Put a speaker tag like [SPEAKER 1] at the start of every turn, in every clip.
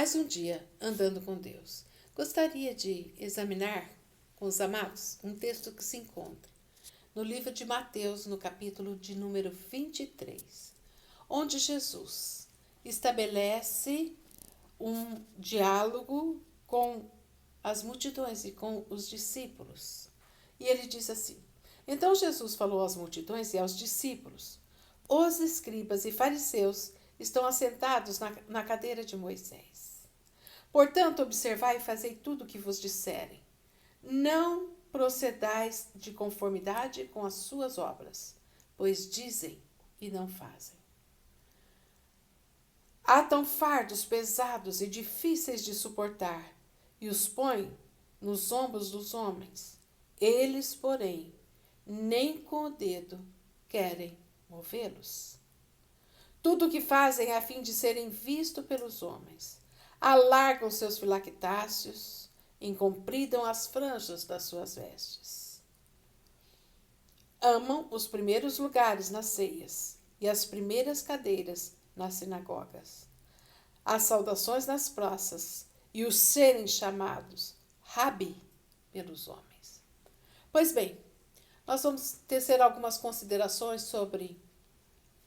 [SPEAKER 1] mais um dia andando com Deus. Gostaria de examinar com os amados um texto que se encontra no livro de Mateus, no capítulo de número 23, onde Jesus estabelece um diálogo com as multidões e com os discípulos. E ele diz assim: Então Jesus falou às multidões e aos discípulos: Os escribas e fariseus estão assentados na cadeira de Moisés. Portanto, observai e fazei tudo o que vos disserem. Não procedais de conformidade com as suas obras, pois dizem e não fazem. Atam fardos pesados e difíceis de suportar, e os põem nos ombros dos homens. Eles, porém, nem com o dedo querem movê-los. Tudo o que fazem é a fim de serem vistos pelos homens. Alargam seus filactáceos, encompridam as franjas das suas vestes. Amam os primeiros lugares nas ceias e as primeiras cadeiras nas sinagogas, as saudações nas praças e os serem chamados Rabi pelos homens. Pois bem, nós vamos tecer algumas considerações sobre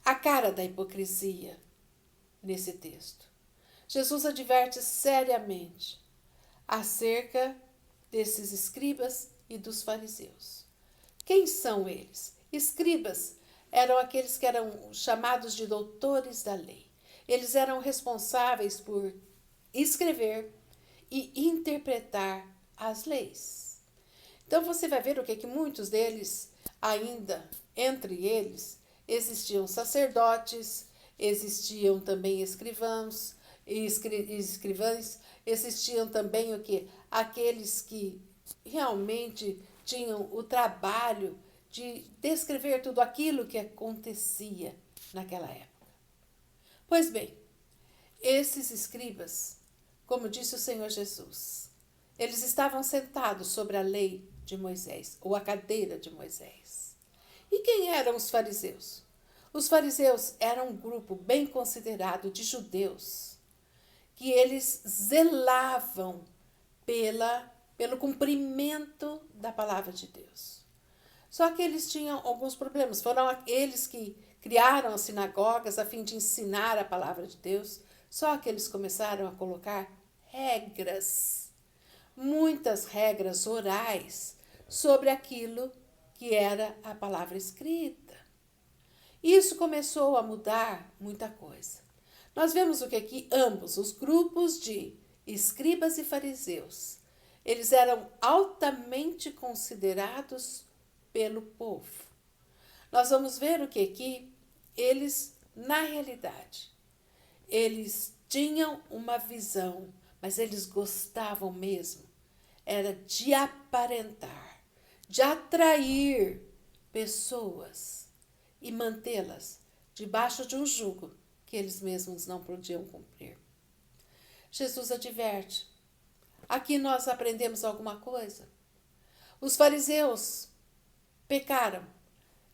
[SPEAKER 1] a cara da hipocrisia nesse texto. Jesus adverte seriamente acerca desses escribas e dos fariseus. Quem são eles? Escribas eram aqueles que eram chamados de doutores da lei. Eles eram responsáveis por escrever e interpretar as leis. Então você vai ver o que muitos deles, ainda entre eles, existiam sacerdotes, existiam também escrivãs, existiam também o que? Aqueles que realmente tinham o trabalho de descrever tudo aquilo que acontecia naquela época. Pois bem, esses escribas, como disse o Senhor Jesus, eles estavam sentados sobre a lei de Moisés, ou a cadeira de Moisés. E quem eram os fariseus? Os fariseus eram um grupo bem considerado de judeus, que eles zelavam pelo cumprimento da palavra de Deus. Só que eles tinham alguns problemas. Foram eles que criaram as sinagogas a fim de ensinar a palavra de Deus. Só que eles começaram a colocar regras, muitas regras orais, sobre aquilo que era a palavra escrita. Isso começou a mudar muita coisa. Nós vemos o que aqui ambos, os grupos de escribas e fariseus, eles eram altamente considerados pelo povo. Nós vamos ver o que aqui eles, na realidade, eles tinham uma visão, mas eles gostavam mesmo, era de aparentar, de atrair pessoas e mantê-las debaixo de um jugo que eles mesmos não podiam cumprir. Jesus adverte. Aqui nós aprendemos alguma coisa. Os fariseus pecaram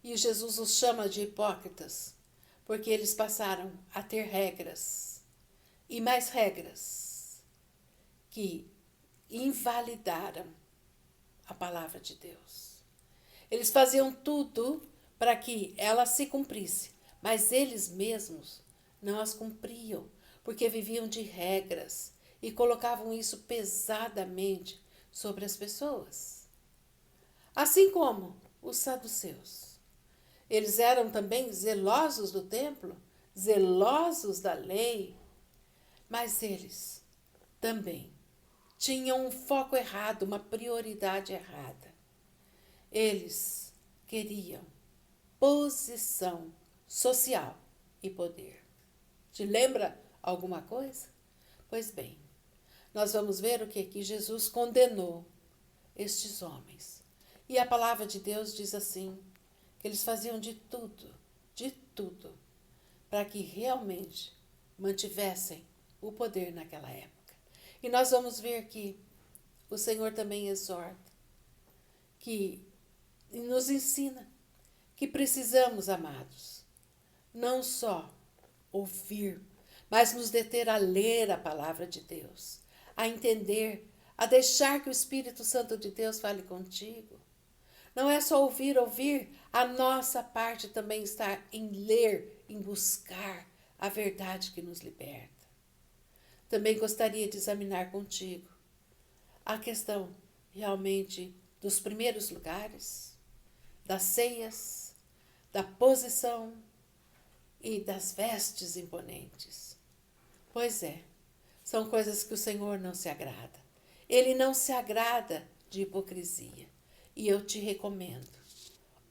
[SPEAKER 1] e Jesus os chama de hipócritas, porque eles passaram a ter regras e mais regras que invalidaram a palavra de Deus. Eles faziam tudo para que ela se cumprisse, mas eles mesmos não as cumpriam, porque viviam de regras e colocavam isso pesadamente sobre as pessoas. Assim como os saduceus. Eles eram também zelosos do templo, zelosos da lei, mas eles também tinham um foco errado, uma prioridade errada. Eles queriam posição social e poder. Te lembra alguma coisa? Pois bem, nós vamos ver o que Jesus condenou estes homens. E a palavra de Deus diz assim, que eles faziam de tudo, para que realmente mantivessem o poder naquela época. E nós vamos ver que o Senhor também exorta, que nos ensina que precisamos, amados, não só ouvir, mas nos deter a ler a palavra de Deus, a entender, a deixar que o Espírito Santo de Deus fale contigo. Não é só ouvir, a nossa parte também está em ler, em buscar a verdade que nos liberta. Também gostaria de examinar contigo a questão realmente dos primeiros lugares, das ceias, da posição e das vestes imponentes. Pois é, são coisas que o Senhor não se agrada. Ele não se agrada de hipocrisia. E eu te recomendo,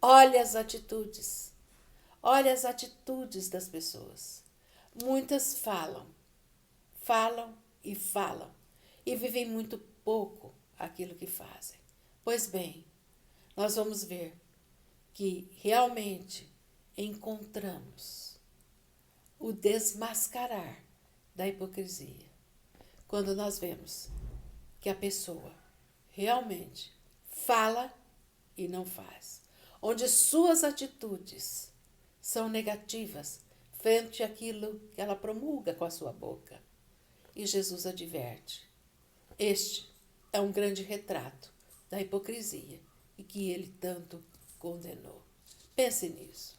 [SPEAKER 1] olhe as atitudes das pessoas. Muitas falam e vivem muito pouco aquilo que fazem. Pois bem, nós vamos ver que realmente encontramos o desmascarar da hipocrisia quando nós vemos que a pessoa realmente fala e não faz, onde suas atitudes são negativas frente àquilo que ela promulga com a sua boca. E Jesus adverte: este é um grande retrato da hipocrisia e que ele tanto condenou. Pense nisso.